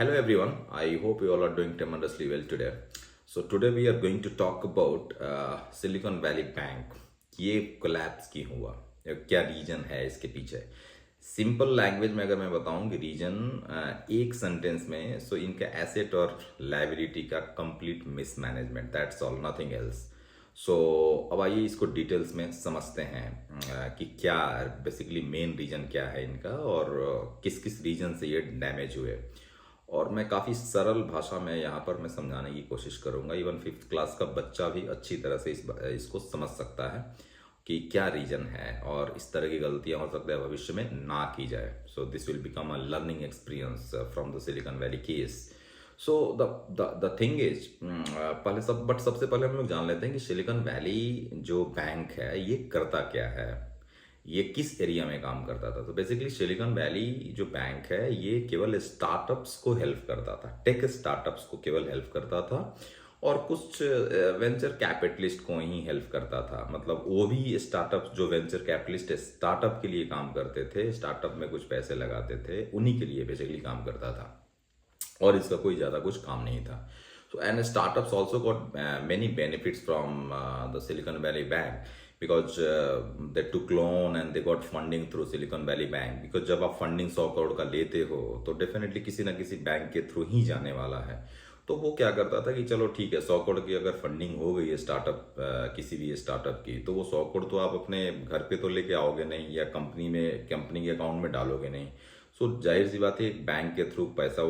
Hello everyone, I hope you all are doing tremendously well today. So today we are going to talk about Silicon Valley Bank. ये collapse क्यों हुआ या क्या reason है इसके पीछे? सिंपल लैंग्वेज में अगर मैं बताऊं कि रीजन एक सेंटेंस में इनका एसेट और लायबिलिटी का complete mismanagement, that's all, nothing else. So अब आइए इसको डिटेल्स में समझते हैं कि क्या बेसिकली मेन रीजन क्या है इनका और किस किस रीजन से ये डैमेज हुए. और मैं काफ़ी सरल भाषा में यहाँ पर मैं समझाने की कोशिश करूँगा. इवन फिफ्थ क्लास का बच्चा भी अच्छी तरह से इसको समझ सकता है कि क्या रीजन है और इस तरह की गलतियाँ हो सकता है भविष्य में ना की जाए. So this will become a learning experience from the silicon valley case. So the thing is, सबसे पहले हम लोग जान लेते हैं कि सिलिकॉन वैली जो बैंक है ये करता क्या है, ये किस एरिया में काम करता था. तो बेसिकली सिलिकॉन वैली जो बैंक है ये केवल स्टार्टअप्स को हेल्प करता था, टेक स्टार्टअप्स को केवल हेल्प करता था और कुछ वेंचर कैपिटलिस्ट को ही हेल्प करता था. मतलब वो भी स्टार्टअप जो वेंचर कैपिटलिस्ट स्टार्टअप के लिए काम करते थे, स्टार्टअप में कुछ पैसे लगाते थे, उन्हीं के लिए बेसिकली काम करता था और इसका कोई ज़्यादा कुछ काम नहीं था. So and startups also got many benefits from the Silicon Valley Bank because they took loan and they got funding through Silicon Valley Bank. Because जब आप फंडिंग 100 करोड़ का लेते हो तो डेफिनेटली किसी ना किसी बैंक के थ्रू ही जाने वाला है. तो वो क्या करता था कि चलो ठीक है, 100 करोड़ की अगर फंडिंग हो गई है स्टार्टअप, किसी भी स्टार्टअप की, तो वो 100 करोड़ तो आप अपने घर पे तो लेके आओगे नहीं या कंपनी के अकाउंट में डालोगे नहीं. सो जाहिर सी बात है एक बैंक के थ्रू पैसा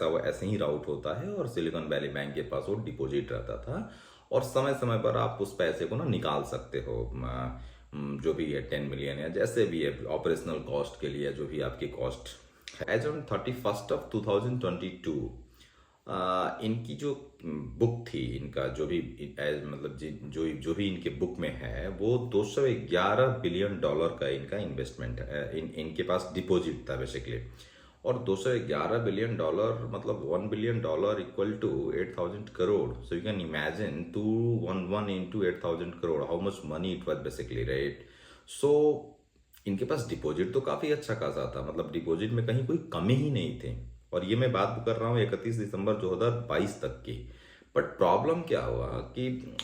वो ऐसे ही राउट होता है और सिलिकॉन वैली बैंक के पास वो डिपॉजिट रहता था और समय समय पर आप उस पैसे को ना निकाल सकते हो. जो भी है 10 मिलियन या जैसे भी है ऑपरेशनल कॉस्ट के लिए जो भी आपकी कॉस्ट. एज ऑन 31 of 2022 इनकी जो बुक थी, इनका जो भी मतलब जो भी इनके बुक में है वो 211 बिलियन डॉलर का इनका इन्वेस्टमेंट है. इनके पास डिपॉजिट था बेसिकली. और 211 बिलियन डॉलर मतलब 1 billion dollar equal to 8,000 crore. So you can imagine 211 into 8,000 crore, how much money it was basically, right. So इनके पास डिपॉजिट तो काफ़ी अच्छा खासा था, मतलब डिपॉजिट में कहीं कोई कमी ही नहीं थी. और ये मैं बात कर रहा हूँ 31 दिसंबर 2022 तक की. बट प्रॉब्लम क्या हुआ कि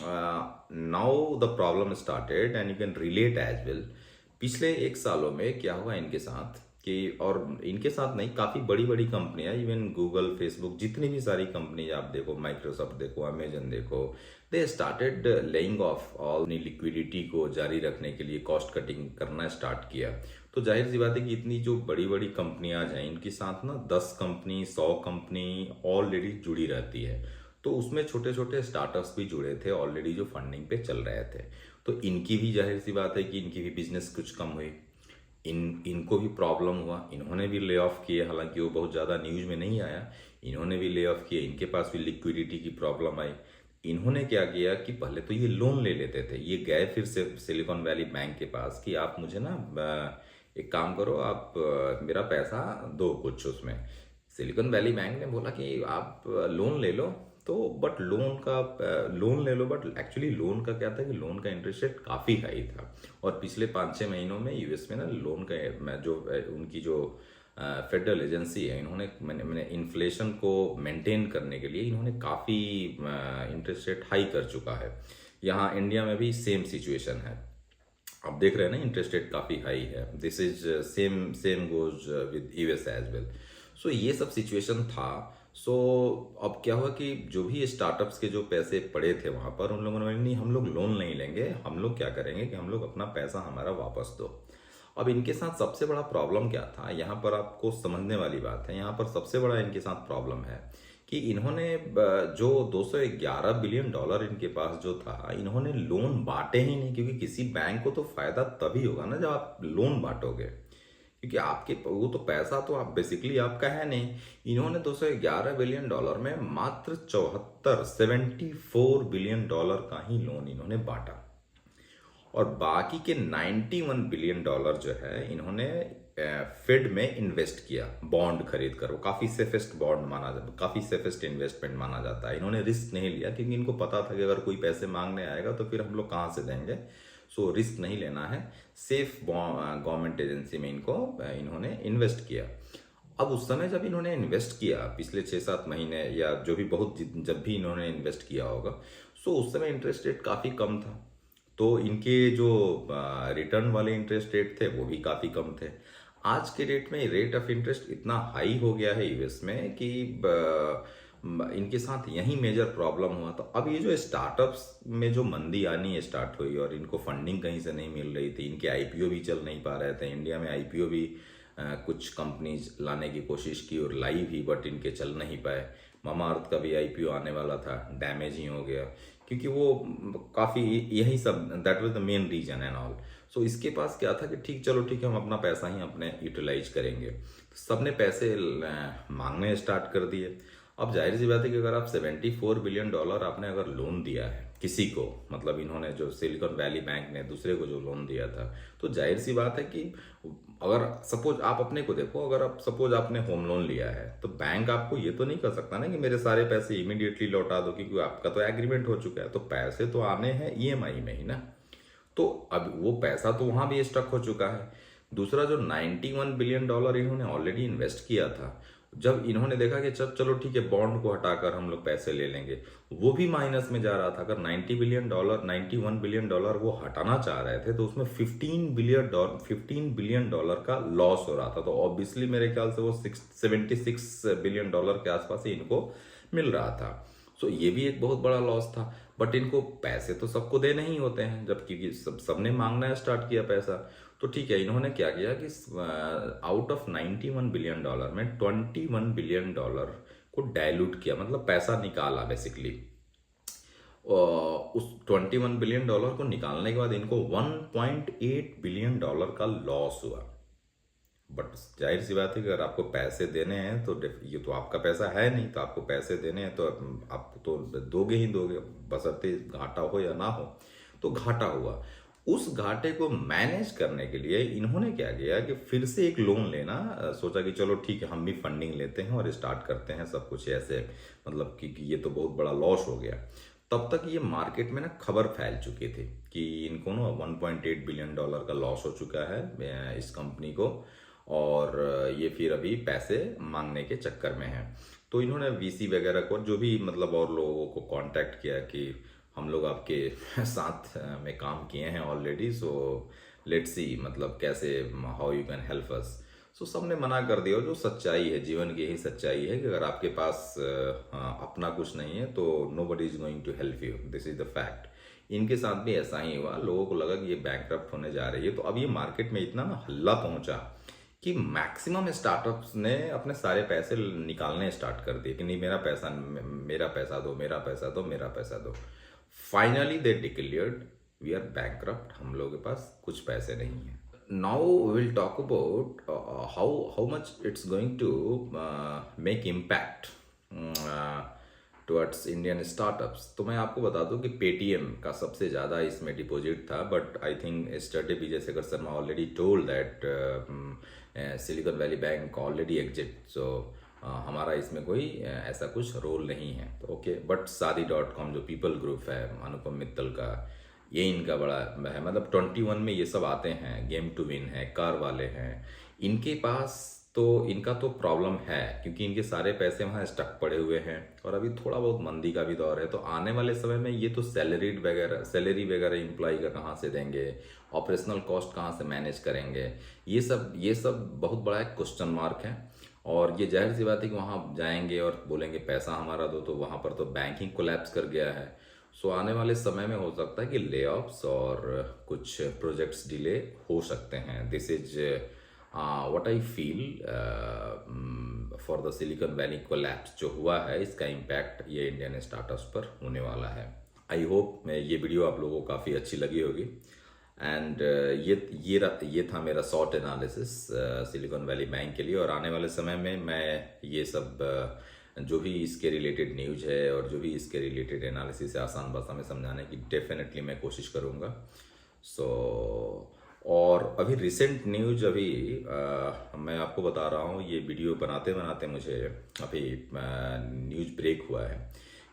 now the problem started and you can relate as well. पिछले एक सालों में क्या हुआ इनके साथ कि, और इनके साथ नहीं, काफ़ी बड़ी बड़ी कंपनियां, इवन गूगल, फेसबुक, जितनी भी सारी कंपनी आप देखो, माइक्रोसॉफ्ट देखो, अमेजन देखो, they started laying of all अपनी लिक्विडिटी को जारी रखने के लिए कॉस्ट कटिंग करना स्टार्ट किया. तो जाहिर सी बात है कि इतनी जो बड़ी बड़ी कंपनियां हैं इनके साथ ना 10 कंपनी 100 कंपनी ऑलरेडी जुड़ी रहती है. तो उसमें छोटे छोटे स्टार्टअप्स भी जुड़े थे ऑलरेडी जो फंडिंग पे चल रहे थे. तो इनकी भी जाहिर सी बात है कि इनकी भी बिजनेस कुछ कम हुई. इनको भी प्रॉब्लम हुआ, इन्होंने भी ले ऑफ किए, हालांकि वो बहुत ज़्यादा न्यूज़ में नहीं आया. इन्होंने भी ले ऑफ किए, इनके पास भी लिक्विडिटी की प्रॉब्लम आई. इन्होंने क्या किया कि पहले तो ये लोन ले लेते थे, ये गए फिर से सिलिकॉन वैली बैंक के पास कि आप मुझे ना एक काम करो, आप मेरा पैसा दो कुछ उसमें. सिलिकॉन वैली बैंक ने बोला कि आप लोन ले लो. तो बट लोन ले लो, बट एक्चुअली लोन का क्या था कि लोन का इंटरेस्ट रेट काफ़ी हाई था. और पिछले 5-6 महीनों में यूएस में ना लोन का जो उनकी जो फेडरल एजेंसी है, इन्होंने मैंने इन्फ्लेशन को मेंटेन करने के लिए इन्होंने काफ़ी इंटरेस्ट रेट हाई कर चुका है. यहाँ इंडिया में भी सेम सिचुएशन है, आप देख रहे हैं ना, इंटरेस्ट रेट काफ़ी हाई है. This is same goes with US as well. So ये सब सिचुएशन था. सो अब क्या हुआ कि जो भी स्टार्टअप्स के जो पैसे पड़े थे वहाँ पर, उन लोगों ने नहीं, हम लोग लोन नहीं लेंगे, हम लोग क्या करेंगे कि हम लोग अपना पैसा हमारा वापस दो. अब इनके साथ सबसे बड़ा प्रॉब्लम क्या था, यहाँ पर आपको समझने वाली बात है. यहाँ पर सबसे बड़ा इनके साथ प्रॉब्लम है कि इन्होंने जो 211 बिलियन डॉलर इनके पास जो था, इन्होंने लोन बांटे ही नहीं. क्योंकि किसी बैंक को तो फायदा तभी होगा ना जब आप लोन बांटोगे, क्योंकि आपके वो तो पैसा तो आप बेसिकली आपका है नहीं. इन्होंने 211 बिलियन डॉलर में मात्र 74 बिलियन डॉलर का ही लोन इन्होंने बांटा. और बाकी के 91 बिलियन डॉलर जो है इन्होंने फेड में इन्वेस्ट किया, बॉन्ड खरीद कर. वो काफ़ी सेफेस्ट बॉन्ड माना जाता, काफ़ी सेफेस्ट इन्वेस्टमेंट माना जाता है. इन्होंने रिस्क नहीं लिया क्योंकि इनको पता था कि अगर कोई पैसे मांगने आएगा तो फिर हम लोग कहाँ से देंगे. सो रिस्क नहीं लेना है, सेफ गवर्नमेंट एजेंसी में इन्होंने इन्वेस्ट किया. अब उस समय जब इन्होंने इन्वेस्ट किया पिछले 6-7 महीने या जो भी जब भी इन्होंने इन्वेस्ट किया होगा, सो उस समय इंटरेस्ट रेट काफ़ी कम था। तो इनके जो रिटर्न वाले इंटरेस्ट रेट थे वो भी काफ़ी कम थे। आज के डेट में रेट ऑफ इंटरेस्ट इतना हाई हो गया है यूएस में कि इनके साथ यही मेजर प्रॉब्लम हुआ। तो अब ये जो स्टार्टअप्स में जो मंदी आनी स्टार्ट हुई और इनको फंडिंग कहीं से नहीं मिल रही थी, इनके आईपीओ भी चल नहीं पा रहे थे। इंडिया में आईपीओ भी कुछ कंपनीज लाने की कोशिश की और लाई भी, बट इनके चल नहीं पाए। मामाअर्थ का भी आईपीओ आने वाला था, डैमेज ही हो गया, क्योंकि वो काफ़ी यही सब that was the main reason and all. So इसके पास क्या था कि ठीक, चलो ठीक है, हम अपना पैसा ही अपने यूटिलाइज करेंगे। सबने पैसे मांगने स्टार्ट कर दिए। अब जाहिर सी बात है कि अगर आप $74 बिलियन आपने अगर लोन दिया है किसी को, मतलब इन्होंने जो सिलिकॉन वैली बैंक ने दूसरे को जो लोन दिया था, तो जाहिर सी बात है कि अगर सपोज आप अपने को देखो, अगर आप सपोज आपने होम लोन लिया है तो बैंक आपको ये तो नहीं कर सकता ना कि मेरे सारे पैसे इमीडिएटली लौटा दो, क्योंकि आपका तो एग्रीमेंट हो चुका है। तो पैसे तो आने हैं ईएमआई में ही ना। तो अब वो पैसा तो वहां भी स्टक हो चुका है। दूसरा, जो $91 बिलियन इन्होंने ऑलरेडी इन्वेस्ट किया था, जब इन्होंने देखा कि चलो ठीक है, बॉन्ड को हटाकर हम लोग पैसे ले लेंगे, वो भी माइनस में जा रहा था। अगर $91 बिलियन वो हटाना चाह रहे थे तो उसमें $15 बिलियन का लॉस हो रहा था। तो ऑब्वियसली मेरे ख्याल से वो $76 बिलियन के आसपास ही इनको मिल रहा था। सो ये भी एक बहुत बड़ा लॉस था। बट इनको पैसे तो सबको देने ही होते हैं, जब क्योंकि सबने मांगना स्टार्ट किया पैसा। तो ठीक है, इन्होंने क्या किया कि आउट ऑफ $91 बिलियन में $21 बिलियन को डाइल्यूट किया, मतलब पैसा निकाला बेसिकली। उस $21 बिलियन को निकालने के बाद इनको $1.8 बिलियन का लॉस हुआ। बट जाहिर सी बात है कि अगर आपको पैसे देने हैं तो ये तो आपका पैसा है नहीं, तो आपको पैसे देने हैं तो आप तो दोगे ही दोगे, बशर्ते घाटा हो या ना हो। तो घाटा हुआ। उस घाटे को मैनेज करने के लिए इन्होंने क्या किया कि फिर से एक लोन लेना सोचा कि चलो ठीक है, हम भी फंडिंग लेते हैं और स्टार्ट करते हैं सब कुछ ऐसे, मतलब कि ये तो बहुत बड़ा लॉस हो गया। तब तक ये मार्केट में ना खबर फैल चुकी थी कि इनको ना $1.8 बिलियन का लॉस हो चुका है इस कंपनी को, और ये फिर अभी पैसे मांगने के चक्कर में है। तो इन्होंने वीसी वगैरह को, जो भी मतलब और लोगों को कांटेक्ट किया कि हम लोग आपके साथ में काम किए हैं ऑलरेडी, सो लेट्स सी मतलब कैसे, how you can help us. So सबने मना कर दिया। जो सच्चाई है, जीवन की यही सच्चाई है कि अगर आपके पास अपना कुछ नहीं है तो nobody is going to help you, this is the fact. इनके साथ भी ऐसा ही हुआ। लोगों को लगा कि ये बैंकक्रप्ट होने जा रही है। तो अब ये मार्केट में इतना ना हल्ला पहुंचा कि मैक्सिमम स्टार्टअप्स ने अपने सारे पैसे निकालने स्टार्ट कर दिए कि नहीं, मेरा पैसा दो, मेरा पैसा दो, मेरा पैसा दो। Finally they declared we are bankrupt, हम लोगों के पास कुछ पैसे नहीं है। Now will talk about how much it's going to make impact towards Indian startups. तो मैं आपको बता दूं कि पेटीएम का सबसे ज़्यादा इसमें डिपॉजिट था, but I think yesterday Vijay Shekhar Sharma already told that Silicon Valley Bank already exit. So हमारा इसमें कोई ऐसा कुछ रोल नहीं है। तो ओके, बट Shaadi.com जो पीपल ग्रुप है अनुपम मित्तल का, ये इनका बड़ा है। मतलब 21 में ये सब आते हैं, गेम टू विन है, कार वाले हैं, इनके पास तो इनका तो प्रॉब्लम है क्योंकि इनके सारे पैसे वहाँ स्टक पड़े हुए हैं और अभी थोड़ा बहुत मंदी का भी दौर है। तो आने वाले समय में ये तो सैलरी वगैरह इम्प्लॉय का कहाँ से देंगे, ऑपरेशनल कॉस्ट कहाँ से मैनेज करेंगे, ये सब बहुत बड़ा एक क्वेश्चन मार्क है। और ये जाहिर सी बात है कि वहाँ जाएंगे और बोलेंगे पैसा हमारा दो, तो वहाँ पर तो बैंक ही कोलैप्स कर गया है। सो आने वाले समय में हो सकता है कि ले ऑफ्स और कुछ प्रोजेक्ट्स डिले हो सकते हैं। This is what I feel for the silicon valley collapse जो हुआ है, इसका इम्पैक्ट ये इंडियन स्टार्टअप्स पर होने वाला है। आई होप ये वीडियो आप लोगों को काफ़ी अच्छी लगी होगी। एंड ये था मेरा short analysis silicon Valley bank के लिए। और आने वाले समय में मैं ये सब जो भी इसके रिलेटेड न्यूज है और जो भी इसके रिलेटेड एनालिसिस है आसान भाषा में समझाने की डेफिनेटली मैं कोशिश करूँगा। सो और अभी रिसेंट न्यूज मैं आपको बता रहा हूँ, ये वीडियो बनाते बनाते मुझे अभी न्यूज ब्रेक हुआ है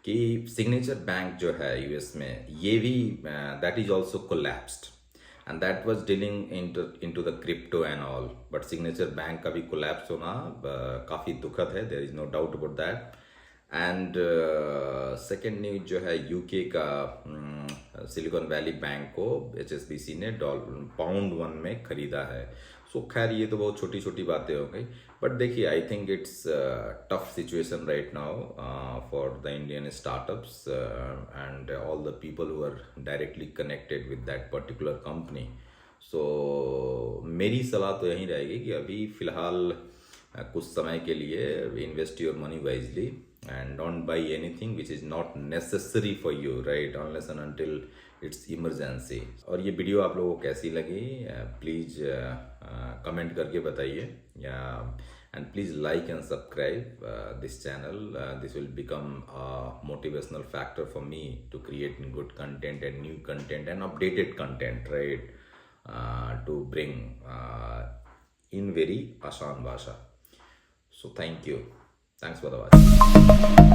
कि सिग्नेचर बैंक जो है यूएस में, ये भी that is also collapsed. and that was dealing into the crypto and all. But Signature Bank का भी collapse होना काफ़ी दुखद है, there is no doubt about that. And second news जो है यूके का सिलिकॉन वैली बैंक को HSBC ने £1 में खरीदा है. सो खैर ये तो बहुत छोटी छोटी बातें हो गई, बट देखिए I think it's tough situation right now for the Indian startups and all the people who are directly connected with that particular company. So मेरी सलाह तो यही रहेगी कि अभी फ़िलहाल कुछ समय के लिए invest your money wisely and don't buy anything which is not necessary for you, right, unless and until it's emergency. और ये वीडियो आप लोगों को कैसी लगी प्लीज़ कमेंट करके बताइए, या and please like and subscribe this channel. This will become a motivational factor for me to create good content and new content and updated content, right, to bring in very आसान भाषा. So thanks for the watching.